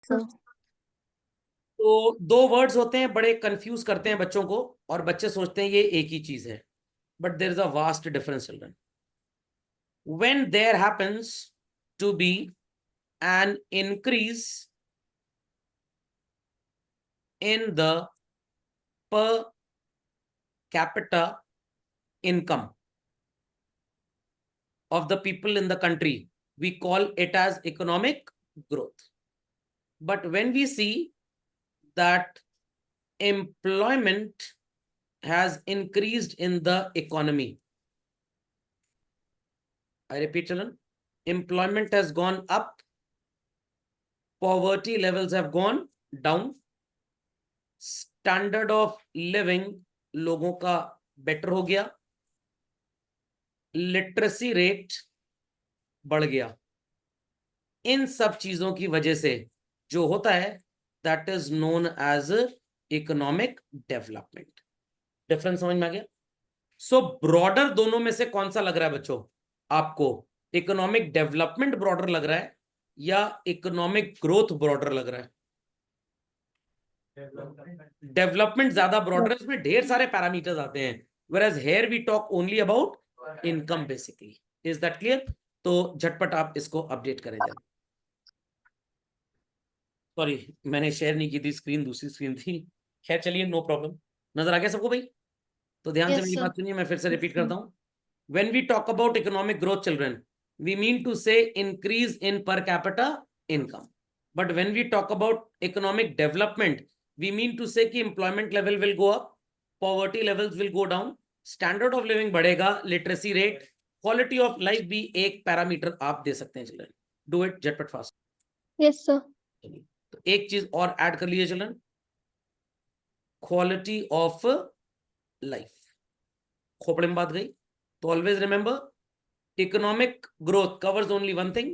Sir. तो दो words होते हैं, बड़े कंफ्यूज करते हैं बच्चों को, और बच्चे सोचते हैं ये एक ही चीज है, but there is a vast difference children. When there happens to be an increase in the per capita income of the people in the country, we call it as economic growth. But when we see that employment has increased in the economy, I repeat, children, employment has gone up, poverty levels have gone down, standard of living लोगों का better हो गया, literacy rate बढ़ गया. इन सब चीजों की वजह से जो होता है that is known as economic development. Difference समझ में आ गया? सो ब्रॉडर दोनों में से कौन सा लग रहा है बच्चों आपको? इकोनॉमिक डेवलपमेंट ब्रॉडर लग रहा है या इकोनॉमिक ग्रोथ ब्रॉडर लग रहा है? डेवलपमेंट ज्यादा ब्रॉडर है, इसमें ढेर सारे पैरामीटर्स आते हैं, whereas here we talk only about income basically. Is that clear? तो झटपट आप इसको अपडेट करें जरा. सॉरी, मैंने शेयर नहीं की थी स्क्रीन, दूसरी स्क्रीन थी. खैर चलिए, नो प्रॉब्लम. नजर आ गया सबको भाई? तो ध्यान से यस मेरी सर। बात सुनिए, मैं फिर से रिपीट करता हूं. When we talk about economic growth, children, we mean to say increase in per capita income. But when we talk about economic development, we mean to say कि employment level will go up, poverty levels will go down, standard of living बढ़ेगा, literacy rate, quality of life भी एक parameter आप दे सकते हैं children. Do it झटपट fast. Yes sir. चलिए, तो एक चीज और ऐड कर लीजिए चिल्ड्रन, क्वालिटी ऑफ लाइफ. खोपड़े में बात गई. तो always remember, economic growth covers only one thing,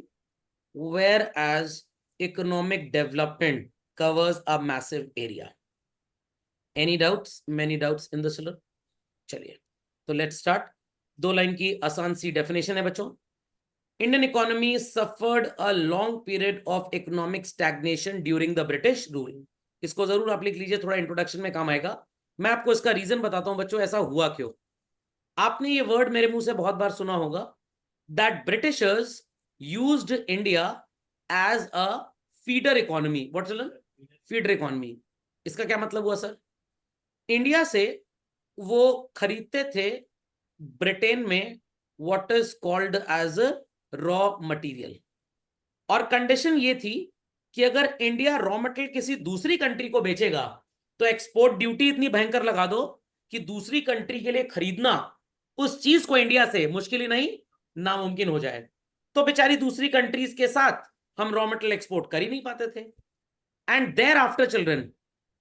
whereas economic development covers a massive area. Any doubts? Many doubts in the syllabus. चलिए, तो लेट्स स्टार्ट. दो लाइन की आसान सी डेफिनेशन है बच्चों. Indian economy suffered a long period of economic stagnation during the British rule. इसको जरूर आप लिख लीजिए, थोड़ा इंट्रोडक्शन में काम आएगा. मैं आपको इसका रीजन बताता हूं बच्चों, ऐसा हुआ क्यों. आपने ये वर्ड मेरे मुंह से बहुत बार सुना होगा, that Britishers used India as a feeder economy. What children? Feeder economy. इसका क्या मतलब हुआ सर? इंडिया से वो खरीदते थे ब्रिटेन में what is called as raw material, और कंडीशन ये थी कि अगर इंडिया रॉ मटेरियल किसी दूसरी कंट्री को बेचेगा तो एक्सपोर्ट ड्यूटी इतनी भयंकर लगा दो कि दूसरी कंट्री के लिए खरीदना उस चीज को इंडिया से मुश्किल ही नहीं, नामुमकिन हो जाए. तो बेचारी दूसरी कंट्रीज के साथ हम रॉ मटेरियल एक्सपोर्ट कर ही नहीं पाते थे. And thereafter children,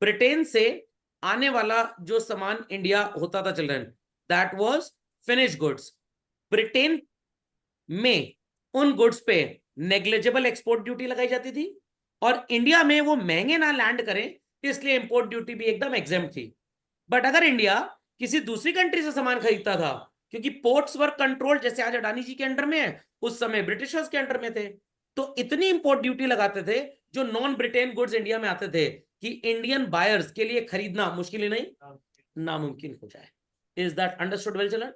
Britain से आने वाला जो सामान इंडिया होता था children, that was finish goods. Britain में उन गुड्स पे नेग्लिजिबल एक्सपोर्ट ड्यूटी लगाई जाती थी, और इंडिया में वो महंगे ना लैंड करें इसलिए इंपोर्ट ड्यूटी भी एकदम एग्जेम्प्ट थी. बट अगर इंडिया किसी दूसरी कंट्री से सामान खरीदता था, क्योंकि पोर्ट्स वर कंट्रोल, जैसे आज अडानी जी के अंडर में है, उस समय ब्रिटिशर्स के अंडर में थे, तो इतनी इंपोर्ट ड्यूटी लगाते थे जो नॉन ब्रिटेन गुड्स इंडिया में आते थे कि इंडियन बायर्स के लिए खरीदना मुश्किल ही नहीं, नामुमकिन हो जाए. Is that understood well children?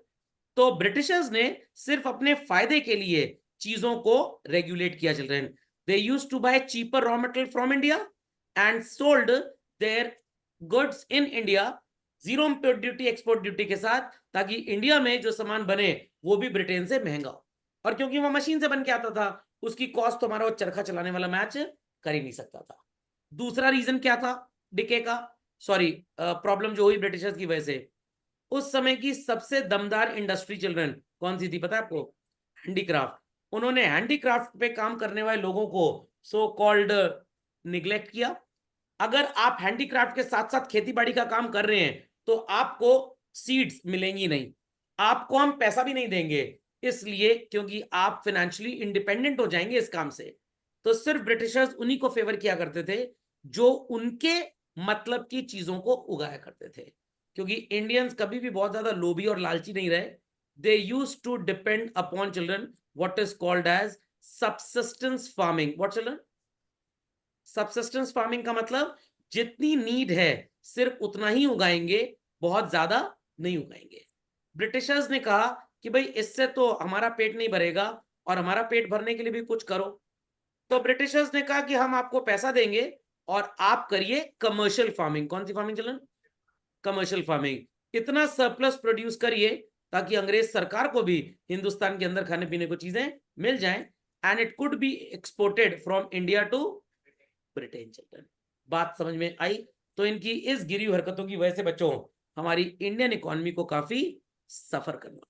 तो ब्रिटिशर्स ने सिर्फ अपने फायदे के लिए चीजों को रेगुलेट किया children. They used to buy cheaper raw material from India and sold their goods in India zero import duty export duty के साथ, ताकि इंडिया में जो सामान बने वो भी ब्रिटेन से महंगा हो. और क्योंकि वो मशीन से बन के आता था, उसकी कॉस्ट तो हमारा वो चरखा चलाने वाला मैच कर ही नहीं सकता था. दूसरा रीजन क्या था डिके का, सॉरी प्रॉब्लम जो हुई ब्रिटिशर्स की वजह से? उस समय की सबसे दमदार इंडस्ट्री चिल्ड्रन कौन सी थी पता है आपको? हैंडीक्राफ्ट. उन्होंने हैंडीक्राफ्ट पे काम करने वाले लोगों को सो कॉल्ड निग्लेक्ट किया. अगर आप हैंडीक्राफ्ट के साथ साथ खेती बाड़ी का काम कर रहे हैं तो आपको सीड्स मिलेंगी नहीं, आपको हम पैसा भी नहीं देंगे, इसलिए क्योंकि आप फाइनेंशियली इंडिपेंडेंट हो जाएंगे इस काम से. तो सिर्फ ब्रिटिशर्स उन्हीं को फेवर किया करते थे जो उनके मतलब की चीजों को उगाया करते थे, क्योंकि इंडियंस कभी भी बहुत ज्यादा लोभी और लालची नहीं रहे. They use to depend upon children what is called as subsistence farming. What children? Subsistence farming का मतलब जितनी नीड है सिर्फ उतना ही उगाएंगे, बहुत ज्यादा नहीं उगाएंगे। ब्रिटिशर्स ने कहा कि भाई इससे तो हमारा पेट नहीं भरेगा और हमारा पेट भरने के लिए भी कुछ करो। तो ब्रिटिशर्स ने कहा कि हम आपको पैसा देंगे और आप करिए कमर्शियल फार्मिंग। कौन सी फार्मिंग चलन? Commercial farming. इतना सरप्लस प्रोड्यूस करिए ताकि अंग्रेज सरकार को भी हिंदुस्तान के अंदर खाने पीने को चीजें मिल जाएं, and it could be exported from India to Britain. Children, बात समझ में आई? तो इनकी इस गिरी हुई हरकतों की वजह से बच्चों हमारी इंडियन इकोनॉमी को काफी सफर करना।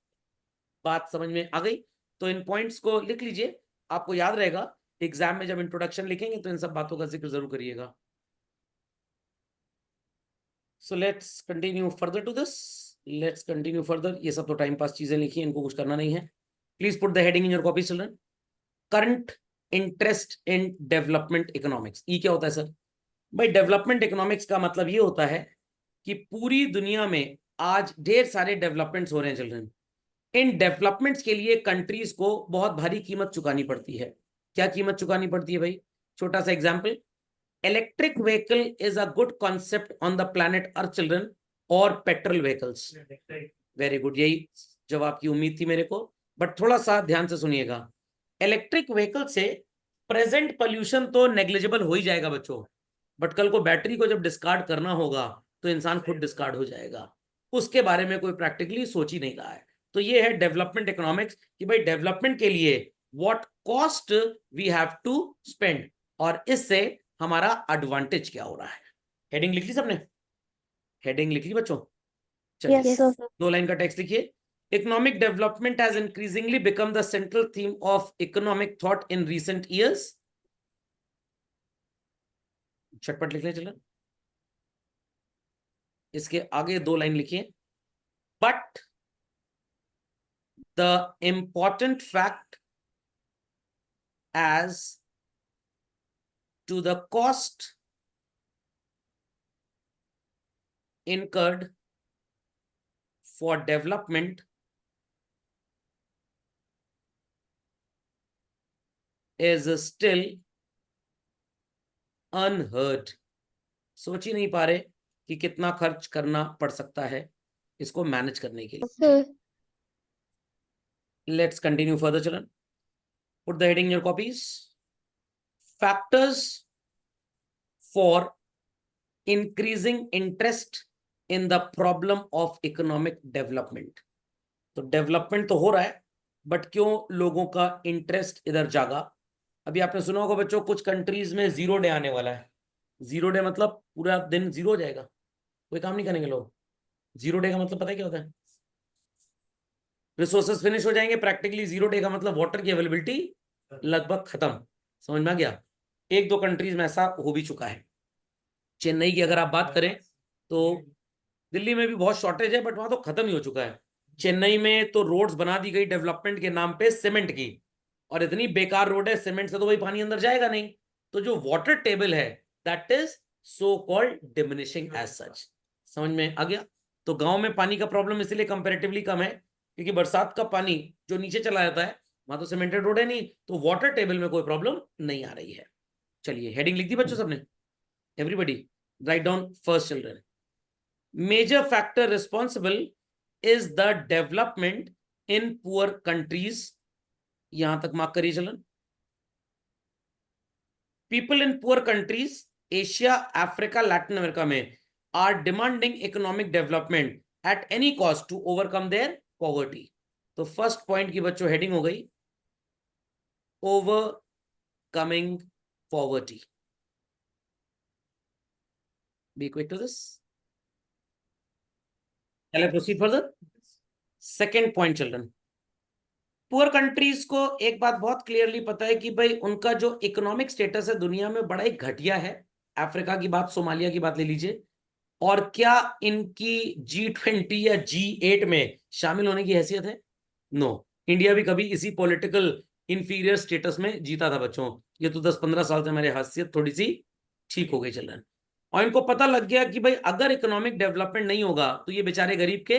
बात समझ में आ गई? तो इन पॉइंट्स को लिख लीजिए, आपको याद रहेगा एग्जाम में जब इंट्रोडक्शन लिखेंगे तो इन सब बातों का जिक्र जरूर करिएगा। So let's continue further to this. Let's continue further. ये सब तो टाइम पास चीजें लिखी हैं, इनको कुछ करना नहीं है। Please put the heading in your copy children. Current interest in development economics. ये क्या होता है सर? भाई डेवलपमेंट इकोनॉमिक्स का मतलब ये होता है कि पूरी दुनिया में आज ढेर सारे डेवलपमेंट्स हो रहे हैं चिल्ड्रन। इन डेवलपमेंट्स के लिए कंट्रीज को बहुत भारी कीमत चुकानी पड़ती है। क्या कीमत चुकानी पड़ती है भाई? छोटा सा example, electric vehicle is a good concept on the planet earth children, और पेट्रोल व्हीकल्स। वेरी गुड, यही जवाब की उम्मीद थी मेरे को, बट थोड़ा सा ध्यान से सुनिएगा। इलेक्ट्रिक व्हीकल से प्रेजेंट पोल्यूशन तो नेग्लिजिबल हो ही जाएगा बच्चों, बट कल को बैटरी को जब डिस्कार्ड करना होगा तो इंसान खुद डिस्कार्ड हो जाएगा। उसके बारे में कोई प्रैक्टिकली सोच ही नहीं रहा है। तो ये है डेवलपमेंट इकोनॉमिक्स कि भाई डेवलपमेंट के लिए what cost we have to spend, और इससे हमारा एडवांटेज क्या हो रहा है। हेडिंग लिख ली सबने? हेडिंग लिख ली बच्चों? चलिए Yes, sir. 2 लाइन का टेक्स्ट लिखिए। Economic development has increasingly become the central theme of economic thought in recent years. झटपट लिख ले चलो। इसके आगे 2 लाइन लिखिए। But the important fact as to the cost incurred for development is still unheard। सोच ही नहीं पा रहे कि कितना खर्च करना पड़ सकता है इसको मैनेज करने के लिए। Sir. Let's continue further children. Put the heading in your copies. Factors for increasing interest in the problem of economic development. तो डेवलपमेंट तो हो रहा है, बट क्यों लोगों का इंटरेस्ट इधर जागा? अभी आपने सुना होगा बच्चों, कुछ कंट्रीज में 0 डे आने वाला है। 0 डे मतलब पूरा दिन जीरो हो जाएगा, कोई काम नहीं करेंगे लोग। 0 डे का मतलब पता है क्या होता है? रिसोर्सेस फिनिश हो जाएंगे। प्रैक्टिकली 0 डे का मतलब वाटर की अवेलेबिलिटी लगभग खत्म। समझ में आ गया? 1-2 कंट्रीज में ऐसा हो भी चुका है। चेन्नई की अगर आप बात करें तो दिल्ली में भी बहुत शॉर्टेज है, बट वहां तो खत्म ही हो चुका है। चेन्नई में तो रोड्स बना दी गई डेवलपमेंट के नाम पे सीमेंट की, और इतनी बेकार रोड है, सीमेंट से तो भाई पानी अंदर जाएगा नहीं। तो जो वाटर टेबल है that is so called diminishing as such. समझ में आ गया? तो गांव में पानी का प्रॉब्लम इसलिए कंपैरेटिवली कम है क्योंकि बरसात का पानी जो नीचे चला जाता है, वहां तो सीमेंटेड रोड है नहीं, तो वाटर टेबल में कोई प्रॉब्लम नहीं आ रही है। चलिए हेडिंग लिख दी बच्चों सबने? Everybody write down first children. Major factor responsible is the development in poor countries। यहां तक मार्क करिए चलन। People in poor countries, Asia, Africa, Latin America में are demanding economic development at any cost to overcome their poverty। तो first point की बच्चों heading हो गई overcoming poverty। Be quick to this। Shall I proceed further? Second point children, poor countries को एक बात बहुत क्लियरली पता है कि भाई उनका जो इकोनॉमिक स्टेटस है दुनिया में बड़ा ही घटिया है। अफ्रीका की बात, सोमालिया की बात ले लीजिए। और क्या इनकी G20 या G8 में शामिल होने की हैसियत है? नो। इंडिया भी कभी इसी पॉलिटिकल इंफीरियर स्टेटस में जीता था बच्चों। ये तो 10-15 साल से हमारी हैसियत थोड़ी सी ठीक हो गई चिल्ड्रन। और इनको पता लग गया कि भाई अगर इकोनॉमिक डेवलपमेंट नहीं होगा तो ये बेचारे गरीब के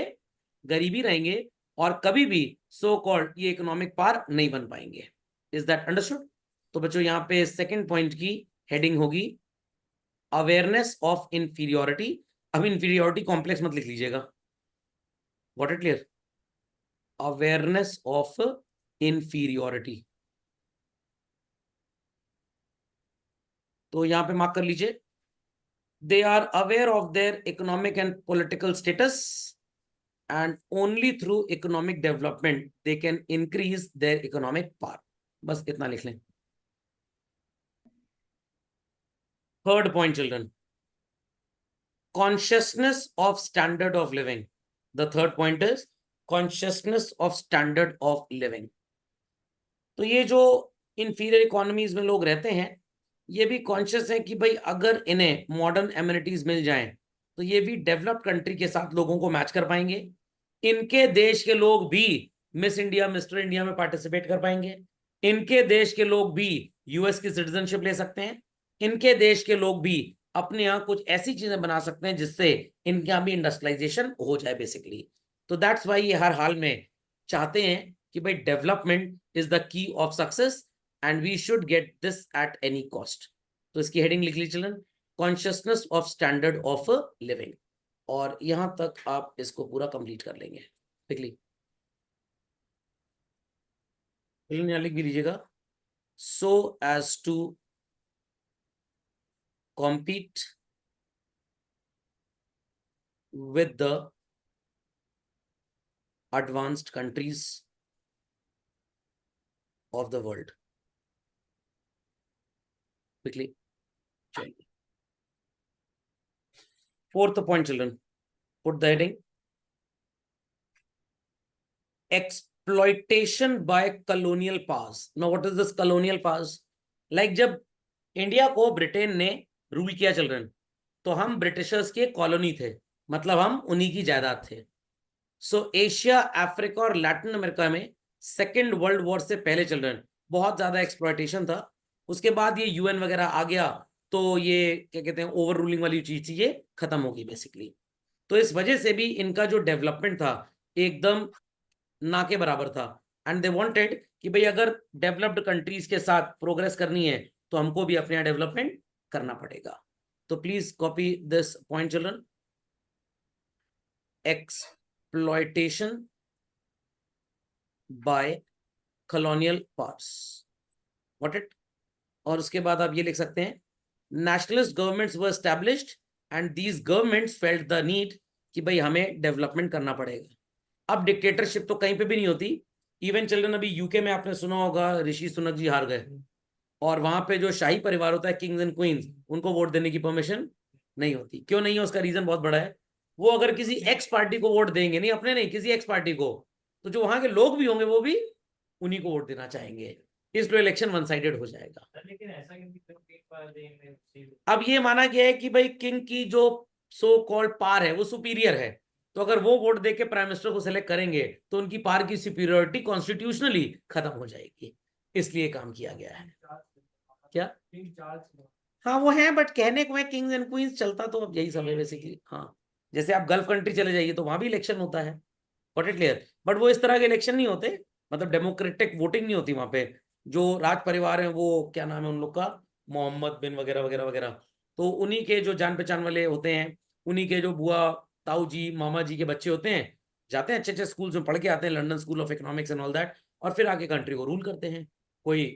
गरीब ही रहेंगे और कभी भी सो कॉल्ड ये इकोनॉमिक पार नहीं बन पाएंगे। Is that understood? तो बच्चों यहाँ पे सेकंड पॉइंट की हेडिंग होगी अवेयरनेस ऑफ इंफीरियोरिटी। अब इंफीरियोरिटी कॉम्प्लेक्स मत लिख लीजिएगा, got it clear? Awareness of inferiority, तो यहां पे मार्क कर लीजिए, they are aware of their economic and political status and only through economic development they can increase their economic power। बस इतना लिख लें। Third point children, consciousness of standard of living। The third point is consciousness of standard of living। तो ये जो inferior economies में लोग रहते हैं, ये भी कॉन्शियस है कि भाई अगर इन्हें मॉडर्न एमिनिटीज मिल जाएं तो ये भी डेवलप्ड कंट्री के साथ लोगों को मैच कर पाएंगे। इनके देश के लोग भी मिस इंडिया मिस्टर इंडिया में पार्टिसिपेट कर पाएंगे। इनके देश के लोग भी यूएस की सिटीजनशिप ले सकते हैं। इनके देश के लोग भी अपने यहाँ कुछ ऐसी चीजें बना सकते हैं जिससे इनके यहाँ भी इंडस्ट्रियलाइजेशन हो जाए बेसिकली। तो दैट्स वाई ये हर हाल में चाहते हैं कि भाई development is the key of success and we should get this at any cost. तो इसकी हेडिंग लिख लीजिए children, consciousness of standard of living. और यहां तक आप इसको पूरा कंप्लीट कर लेंगे। लिख ली लिख भी लीजिएगा, so as to compete with the advanced countries of the world। Quickly, fourth point children, put the heading exploitation by colonial powers। now what is this colonial powers? like जब इंडिया को Britain ने rule किया children, तो हम Britishers के colony थे, मतलब हम उन्हीं की जायदाद थे। सो एशिया, अफ्रीका और लैटिन अमेरिका में सेकेंड वर्ल्ड वॉर से पहले चिल्ड्रन बहुत ज्यादा एक्सप्लॉयटेशन था। उसके बाद ये यूएन वगैरह आ गया, तो ये क्या कहते हैं ओवर रूलिंग वाली चीज ये खत्म होगी बेसिकली। तो इस वजह से भी इनका जो डेवलपमेंट था एकदम ना के बराबर था। एंड दे वांटेड कि भाई अगर डेवलप्ड कंट्रीज के साथ प्रोग्रेस करनी है तो हमको भी अपने यहाँ डेवलपमेंट करना पड़ेगा। तो please copy this point children, exploitation by colonial powers, got it? और उसके बाद आप ये लिख सकते हैं, nationalist governments were established and these governments felt the need कि भाई हमें डेवलपमेंट करना पड़ेगा। अब डिक्टेटरशिप तो कहीं पे भी नहीं होती। इवन चिल्ड्रन अभी यूके में आपने सुना होगा ऋषि सुनक जी हार गए, और वहां पे जो शाही परिवार होता है किंग्स एंड क्वींस, उनको वोट देने की परमिशन नहीं होती। क्यों नहीं है? उसका रीजन बहुत बड़ा है। वो अगर किसी एक्स पार्टी को वोट देंगे, नहीं अपने नहीं, किसी एक्स पार्टी को, तो जो वहां के लोग भी होंगे वो भी उन्हीं को वोट देना चाहेंगे, इसलिए इलेक्शन वन साइडेड हो जाएगा। लेकिन ऐसा अब ये माना गया है कि भाई किंग की जो सो कॉल्ड पार है वो सुपीरियर है, तो अगर वो वोट देके प्राइम मिनिस्टर को सिलेक्ट करेंगे तो उनकी पार की सुपीरियरिटी कॉन्स्टिट्यूशनली खत्म हो जाएगी, इसलिए काम किया गया है। क्या? हाँ वो है, बट कहने को है किंग्स एंड क्वींस, चलता तो अब यही सब है बेसिकली। हाँ, जैसे आप गल्फ कंट्री चले जाइए तो वहां भी इलेक्शन होता है, गॉट इट क्लियर? बट वो इस तरह के इलेक्शन नहीं होते, मतलब डेमोक्रेटिक वोटिंग नहीं होती वहां पे। जो राज परिवार है वो क्या नाम है उन लोग का, मोहम्मद बिन वगैरह वगैरह वगैरह, तो उन्हीं के जो जान पहचान वाले होते हैं, उन्हीं के जो बुआ ताऊ जी मामा जी के बच्चे होते हैं, जाते हैं अच्छे अच्छे स्कूल में पढ़ के आते हैं, London school of economics and all that, और फिर आके कंट्री को रूल करते हैं। कोई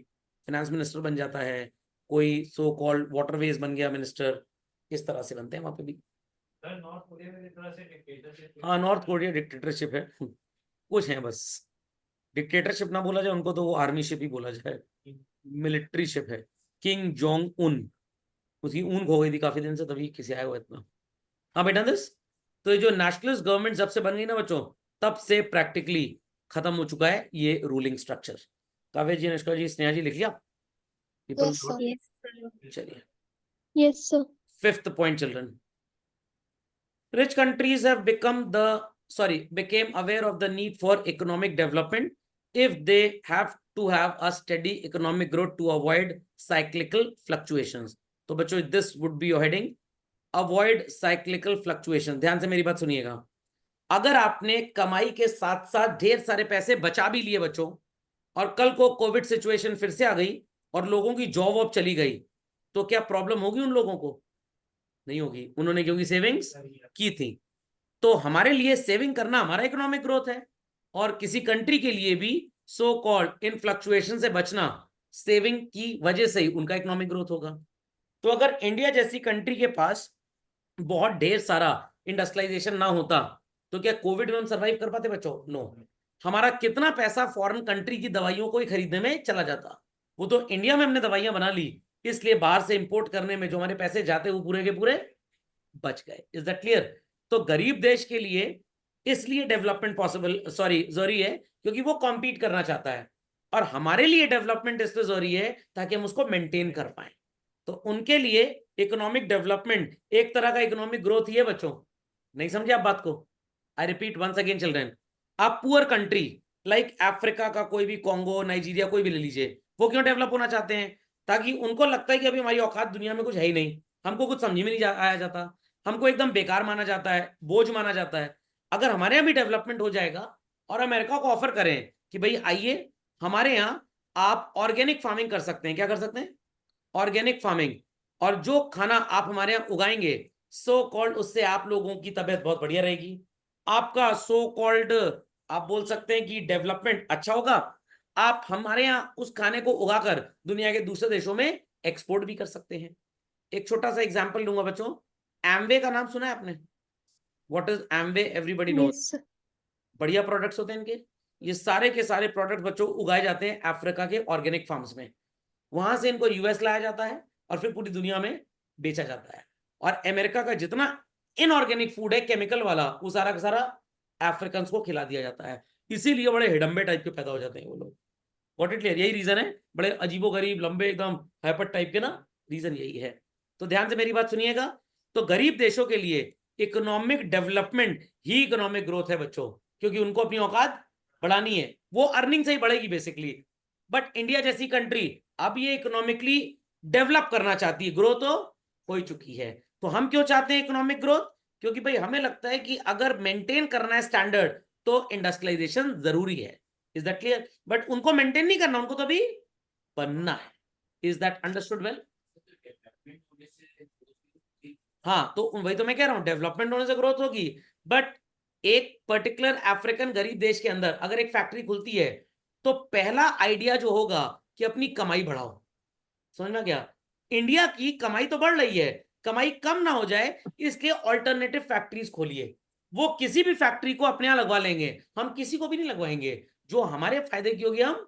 फाइनेंस मिनिस्टर बन जाता है, कोई सो कॉल्ड वाटरवेज बन गया मिनिस्टर, इस तरह से बनते हैं वहां पे भी। नॉर्थ कोरिया में इस तरह से डिक्टेटरशिप। हाँ नॉर्थ कोरिया डिक्टेटरशिप है, कुछ है बस। डिक्टेटरशिप ना बोला जाए उनको तो वो आर्मी शिप ही बोला जाए, मिलिट्री शिप है। किंग जोंग उन, उसकी ऊन खो गई थी काफी दिन से, तभी किसी आया हुआ इतना। हाँ बेटा दिस, तो ये जो नेशनलिस्ट गवर्नमेंट जब से बन गई ना बच्चों, तब से प्रैक्टिकली खत्म हो चुका है ये रूलिंग स्ट्रक्चर। काव्य जी, अनुष्का जी, स्नेहा जी लिख लिया? Yes, sir. चलिए, Yes, sir. fifth point children, rich countries have became aware of the need for economic development if they have to have a steady economic growth to avoid cyclical fluctuations। तो बच्चों this would be your heading, avoid cyclical fluctuation। ध्यान से मेरी बात सुनिएगा, अगर आपने कमाई के साथ साथ ढेर सारे पैसे बचा भी लिए बच्चों, और कल को कोविड सिचुएशन फिर से आ गई और लोगों की जॉब वॉब चली गई, तो क्या प्रॉब्लम होगी उन लोगों को? नहीं होगी, उन्होंने क्योंकि सेविंग्स की थी। तो हमारे लिए सेविंग करना हमारा इकोनॉमिक ग्रोथ है, और किसी कंट्री के लिए भी सो कॉल्ड इन फ्लक्चुएशन से बचना सेविंग की वजह से ही उनका इकोनॉमिक ग्रोथ होगा। तो अगर इंडिया जैसी कंट्री के पास बहुत ढेर सारा इंडस्ट्रियलाइजेशन ना होता तो क्या कोविड में हम सर्वाइव कर पाते बच्चों? नो। हमारा कितना पैसा फॉरेन कंट्री की दवाइयों को ही खरीदने में चला जाता, वो तो इंडिया में हमने दवाइयां बना ली, इसलिए बाहर से इंपोर्ट करने में जो हमारे पैसे जाते वो पूरे के पूरे बच गए। Is that clear? तो गरीब देश के लिए इसलिए डेवलपमेंट पॉसिबल जरूरी है क्योंकि वो कॉम्पीट करना चाहता है, और हमारे लिए डेवलपमेंट इसलिए जरूरी है ताकि हम उसको मेंटेन कर पाए। तो उनके लिए इकोनॉमिक डेवलपमेंट एक तरह का इकोनॉमिक ग्रोथ ही है बच्चों। नहीं समझे आप बात को? I repeat once again children, आप पुअर कंट्री लाइक अफ्रीका का कोई भी कॉन्गो, नाइजीरिया कोई भी ले लीजिए, वो क्यों डेवलप होना चाहते हैं? ताकि उनको लगता है कि अभी हमारी औकात दुनिया में कुछ है ही नहीं, हमको कुछ समझ में नहीं आया जाता, हमको एकदम बेकार माना जाता है, बोझ माना जाता है। अगर हमारे यहाँ भी डेवलपमेंट हो जाएगा और अमेरिका को ऑफर करें कि भाई आइए हमारे यहाँ आप ऑर्गेनिक फार्मिंग कर सकते हैं, क्या कर सकते हैं? ऑर्गेनिक फार्मिंग, और जो खाना आप हमारे यहाँ उगाएंगे सो कॉल्ड उससे आप लोगों की तबीयत बहुत बढ़िया रहेगी, आपका सो कॉल्ड आप बोल सकते हैं कि डेवलपमेंट अच्छा होगा, आप हमारे यहाँ उस खाने को उगाकर दुनिया के दूसरे देशों में एक्सपोर्ट भी कर सकते हैं। एक छोटा सा एग्जांपल लूंगा बच्चों, एमवे का नाम सुना है आपने? What is Amway? Everybody knows. Yes, sir. बढ़िया प्रोडक्ट्स होते हैं इनके, ये सारे के सारे प्रोडक्ट बच्चों उगाए जाते हैं अफ्रीका के ऑर्गेनिक फार्म्स में, वहां से इनको यूएस लाया जाता है और फिर पूरी दुनिया में बेचा जाता है। और अमेरिका का जितना इनऑर्गेनिक फूड है केमिकल वाला, वो सारा का सारा अफ्रीकन को खिला दिया जाता है, इसीलिए बड़े हिडम्बे टाइप के पैदा हो जाते हैं वो लोग। What it clear? यही रीजन है, बड़े अजीबो गरीब लंबे एकदम हाइपर टाइप के ना, रीजन यही है। तो ध्यान से मेरी बात सुनिएगा, तो गरीब देशों के लिए इकोनॉमिक डेवलपमेंट ही इकोनॉमिक ग्रोथ है बच्चों, क्योंकि उनको अपनी औकात बढ़ानी है, वो अर्निंग से ही बढ़ेगी बेसिकली। बट इंडिया जैसी कंट्री अब ये इकोनॉमिकली डेवलप करना चाहती है, ग्रोथ तो हो ही चुकी है। तो हम क्यों चाहते हैं इकोनॉमिक ग्रोथ? क्योंकि भाई हमें लगता है कि अगर मेंटेन करना है स्टैंडर्ड तो इंडस्ट्रियलाइजेशन जरूरी है। Is that clear? बट उनको मेंटेन नहीं करना, उनको तो अभी बनना है। Is that understood well? हाँ, तो वही तो मैं कह रहा हूं, डेवलपमेंट होने से ग्रोथ होगी, बट एक पर्टिकुलर अफ्रीकन गरीब देश के अंदर अगर एक फैक्ट्री खुलती है तो पहला आइडिया जो होगा कि अपनी कमाई बढ़ाओ। समझना क्या? इंडिया की कमाई तो बढ़ रही है, कमाई कम ना हो जाए इसलिए ऑल्टरनेटिव फैक्ट्रीज खोलिए। वो किसी भी फैक्ट्री को अपने यहां लगवा लेंगे, हम किसी को भी नहीं लगवाएंगे, जो हमारे फायदे की होगी हम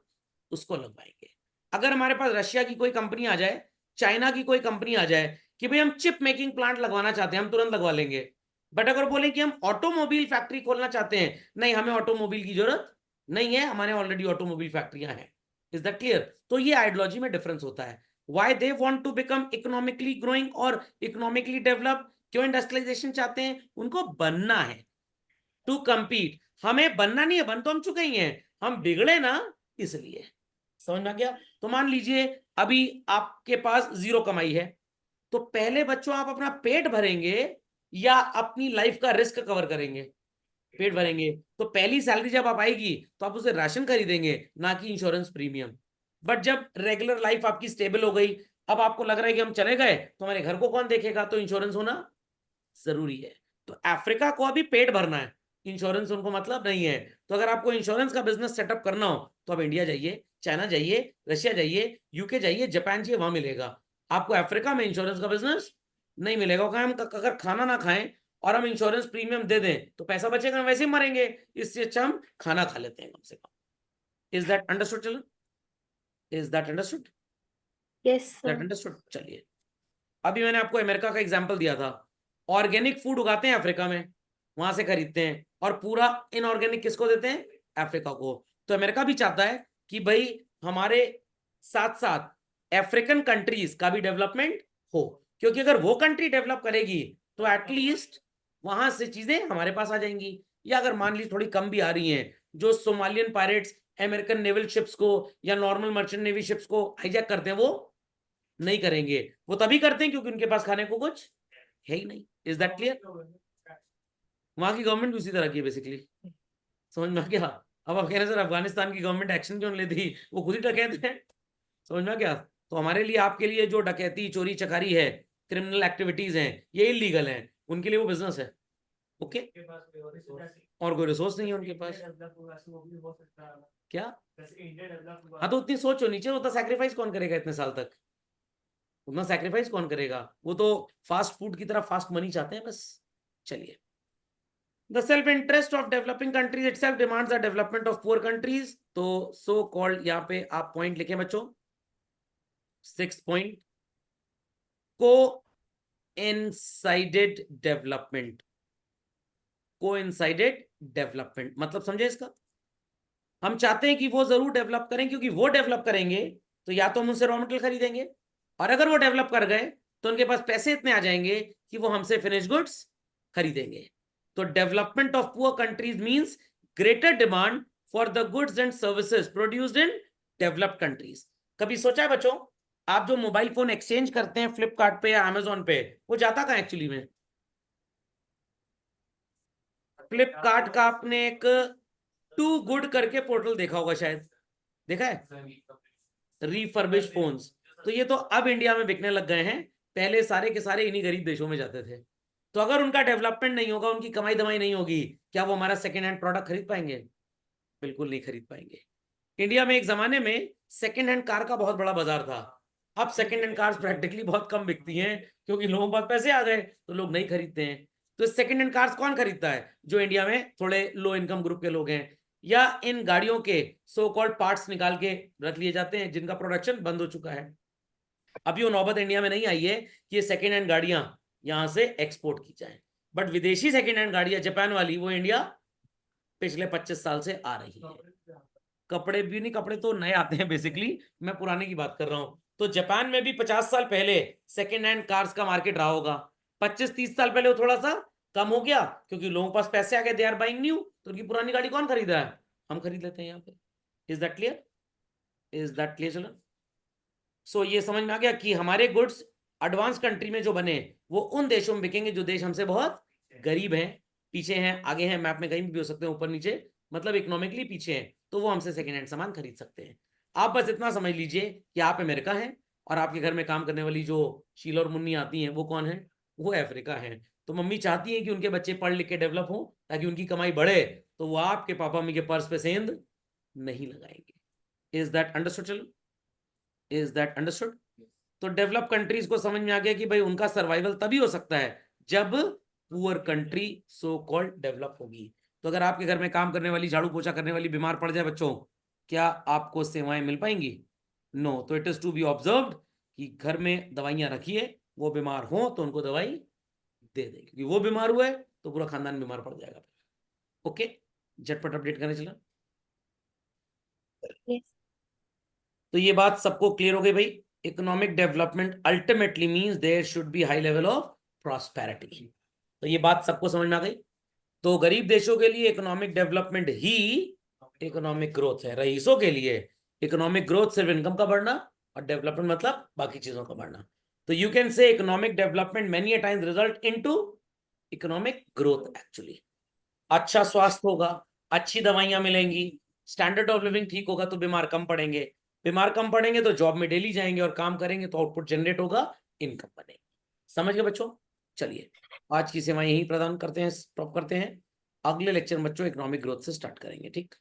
उसको लगवाएंगे। अगर हमारे पास रशिया की कोई कंपनी आ जाए, चाइना की कोई कंपनी आ जाए कि भाई हम चिप मेकिंग प्लांट लगवाना चाहते हैं, हम तुरंत लगवा लेंगे। बट अगर बोले कि हम ऑटोमोबाइल फैक्ट्री खोलना चाहते हैं, नहीं, हमें ऑटोमोबाइल की जरूरत नहीं है, हमारे ऑलरेडी ऑटोमोबाइल फैक्ट्रियां हैं। Is that clear? तो ये आइडियोलॉजी में डिफरेंस होता है। Why they want to become economically growing और इकोनॉमिकली डेवलप, क्यों इंडस्ट्रियलाइजेशन चाहते हैं? उनको बनना है, टू कंपीट। हमें बनना नहीं है, बन तो हम चुके ही हैं, हम बिगड़े ना इसलिए। समझ में आ गया? तो मान लीजिए अभी आपके पास जीरो कमाई है, तो पहले बच्चों आप अपना पेट भरेंगे या अपनी लाइफ का रिस्क कवर करेंगे? पेट भरेंगे। तो पहली सैलरी जब आप आएगी तो आप उसे राशन खरीदेंगे, ना कि इंश्योरेंस प्रीमियम। बट जब रेगुलर लाइफ आपकी स्टेबल हो गई, अब आपको लग रहा है कि हम चले गए तो हमारे घर को कौन देखेगा, तो इंश्योरेंस होना जरूरी है। तो अफ्रीका को अभी पेट भरना है, इंश्योरेंस उनको मतलब नहीं है। तो अगर आपको इंश्योरेंस का बिजनेस सेटअप करना हो तो आप इंडिया जाइए, चाइना जाइए, रशिया जाइए, यूके जाइए, जापान जाइए, वहां मिलेगा। आपको अफ्रीका में इंश्योरेंस का बिजनेस नहीं मिलेगा। हम अगर खाना ना खाएं और हम इंश्योरेंस प्रीमियम दे दें तो पैसा बचेगा, हम वैसे ही मरेंगे, इससे अच्छा हम खाना खा लेते हैं कम से कम। Is that understood children? Is that understood? Yes, that sir. Understood? चलिए, अभी मैंने आपको अमेरिका का एग्जांपल दिया था, ऑर्गेनिक फूड उगाते हैं अफ्रीका में, वहां से खरीदते हैं, और पूरा इनऑर्गेनिक किसको देते हैं? अफ्रीका को। तो अमेरिका भी चाहता है कि भाई हमारे साथ साथ अफ्रीकन कंट्रीज का भी डेवलपमेंट हो, क्योंकि अगर वो कंट्री डेवलप करेगी तो एटलीस्ट वहां से चीजें हमारे पास आ जाएंगी। या अगर मान ली थोड़ी कम भी आ रही हैं, जो Somalian pirates American naval ships को या नॉर्मल मर्चेंट नेवी शिप्स को हाईजैक करते हैं, वो नहीं करेंगे। वो तभी करते हैं क्योंकि उनके पास खाने को कुछ है ही नहीं। Is that clear? वहां की गवर्नमेंट भी उसी तरह की है बेसिकली। समझ में आ गया? अब आप कह रहे हैं सर अफगानिस्तान की गवर्नमेंट एक्शन क्यों लेती, वो खुद ही डकैत है। समझ में आ गया? तो हमारे लिए, आपके लिए जो डकैती, चोरी चकारी है, क्रिमिनल एक्टिविटीज हैं, ये इलीगल हैं, उनके लिए वो बिजनेस है। ओके, के पास कोई और resource और कोई रिसोर्स नहीं है उनके पास। इंडिया डेवलप हुआ तो वो भी हो सकता है। क्या? जैसे इंडिया डेवलप हुआ हाँ, तो उतनी सोच होनी चाहिए, उतना सैक्रिफाइस कौन करेगा इतने साल तक? उतना सैक्रिफाइस कौन करेगा? वो तो फास्ट फूड की तरह फास्ट मनी चाहते हैं बस। चलिए, the self interest of developing countries itself demands the development of poor countries. तो सो कॉल्ड, यहाँ पे आप पॉइंट लिखें बच्चों, 6 पॉइंट, को इनसाइडेड डेवलपमेंट। को इनसाइडेड डेवलपमेंट मतलब समझे इसका? हम चाहते हैं कि वो जरूर डेवलप करें, क्योंकि वो डेवलप करेंगे तो या तो हम उनसे रॉ मटेरियल खरीदेंगे, और अगर वो डेवलप कर गए तो उनके पास पैसे इतने आ जाएंगे कि वो हमसे फिनिश गुड्स खरीदेंगे। तो development of poor countries means greater demand for the goods and services produced in developed countries. कभी सोचा है बच्चों, आप जो मोबाइल फोन एक्सचेंज करते हैं फ्लिपकार्ट पे या अमेजोन पे, वो जाता कहाँ एक्चुअली में? फ्लिपकार्ट का आपने एक टू गुड करके पोर्टल देखा होगा शायद, देखा है? Refurbish phones. तो ये तो अब इंडिया में बिकने लग गए हैं, पहले सारे के सारे इन्हीं गरीब देशों में जाते थे। तो अगर उनका डेवलपमेंट नहीं होगा, उनकी कमाई दमाई नहीं होगी, क्या वो हमारा सेकेंड हैंड प्रोडक्ट खरीद पाएंगे? बिल्कुल नहीं खरीद पाएंगे। इंडिया में एक जमाने में सेकेंड हैंड कार का बहुत बड़ा बाजार था। अब सेकेंड हैंड कार्स प्रैक्टिकली बहुत कम बिकती हैं, क्योंकि लोगों के पास पैसे आ गए तो लोग नहीं खरीदते हैं। तो सेकेंड हैंड कार्स कौन खरीदता है? जो इंडिया में थोड़े लो इनकम ग्रुप के लोग हैं, या इन गाड़ियों के सो कॉल्ड पार्ट्स निकाल के रख लिए जाते हैं, जिनका प्रोडक्शन बंद हो चुका है। अभी वो नौबत इंडिया में नहीं आई है कि ये सेकेंड हैंड गाड़ियां यहां से एक्सपोर्ट की जाएं, बट विदेशी सेकेंड हैंड गाड़ियां जापान वाली, वो इंडिया पिछले 25 साल से आ रही है। कपड़े भी नहीं, कपड़े तो नए आते हैं बेसिकली, मैं पुराने की बात कर रहा हूं। तो जापान में भी 50 साल पहले सेकेंड हैंड कार्स का मार्केट रहा होगा। 25-30 साल पहले वो थोड़ा सा कम हो गया, क्योंकि लोगों के पास पैसे आ गए, दे आर बाइंग न्यू, तो उनकी पुरानी गाड़ी कौन खरीद रहा है? हम खरीद लेते हैं यहाँ पे। Is that clear? Is that clear children? So ये समझ में आ गया कि हमारे गुड्स एडवांस कंट्री में जो बने वो उन देशों में बिकेंगे जो देश हमसे बहुत गरीब हैं, पीछे हैं, आगे हैं, मैप में कहीं भी हो सकते हैं, ऊपर नीचे, मतलब इकोनॉमिकली पीछे हैं, तो वो हमसे सेकेंड हैंड सामान खरीद सकते हैं। आप बस इतना समझ लीजिए कि आप अमेरिका हैं, और आपके घर में काम करने वाली जो शीला और मुन्नी आती हैं वो कौन है? वो अफ्रीका है। तो मम्मी चाहती है कि उनके बच्चे पढ़ लिख के डेवलप हो, ताकि उनकी कमाई बढ़े, तो वो आपके पापा मम्मी के पर्स पे सेंध नहीं लगाएंगे। Is that understood? चलो, इज दैट अंडरस्टूड? तो डेवलप कंट्रीज को समझ में आ गया कि भाई उनका सर्वाइवल तभी हो सकता है जब poor country so called develop होगी। तो अगर आपके घर में काम करने वाली, झाड़ू पोछा करने वाली बीमार पड़ जाए बच्चों, क्या आपको सेवाएं मिल पाएंगी? नो। तो it is to be observed कि घर में दवाइयां रखिए, वो बीमार हो तो उनको दवाई दे दें, क्योंकि वो बीमार हुआ है तो पूरा खानदान बीमार पड़ जाएगा। ओके, झटपट अपडेट करने चला। Yes. तो ये बात सबको क्लियर हो गई भाई? Economic development ultimately means there should be high level of prosperity. तो ये बात सबको समझ में आ गई? तो गरीब देशों के लिए इकोनॉमिक डेवलपमेंट ही इकोनॉमिक ग्रोथ है, रईसों के लिए इकोनॉमिक ग्रोथ सिर्फ इनकम का बढ़ना, और डेवलपमेंट मतलब बाकी चीजों का बढ़ना। तो you can say economic development many a times result into economic growth actually. अच्छा स्वास्थ्य होगा, अच्छी दवाइयां मिलेंगी, स्टैंडर्ड ऑफ लिविंग ठीक होगा, तो बीमार कम पड़ेंगे, बीमार कम पड़ेंगे तो जॉब में डेली जाएंगे और काम करेंगे, तो आउटपुट जनरेट होगा, इनकम बनेगी। समझ गए बच्चों? चलिए, आज की सेवाएं यही प्रदान करते हैं, स्टॉप करते हैं। अगले लेक्चर में बच्चों इकोनॉमिक ग्रोथ से स्टार्ट करेंगे, ठीक?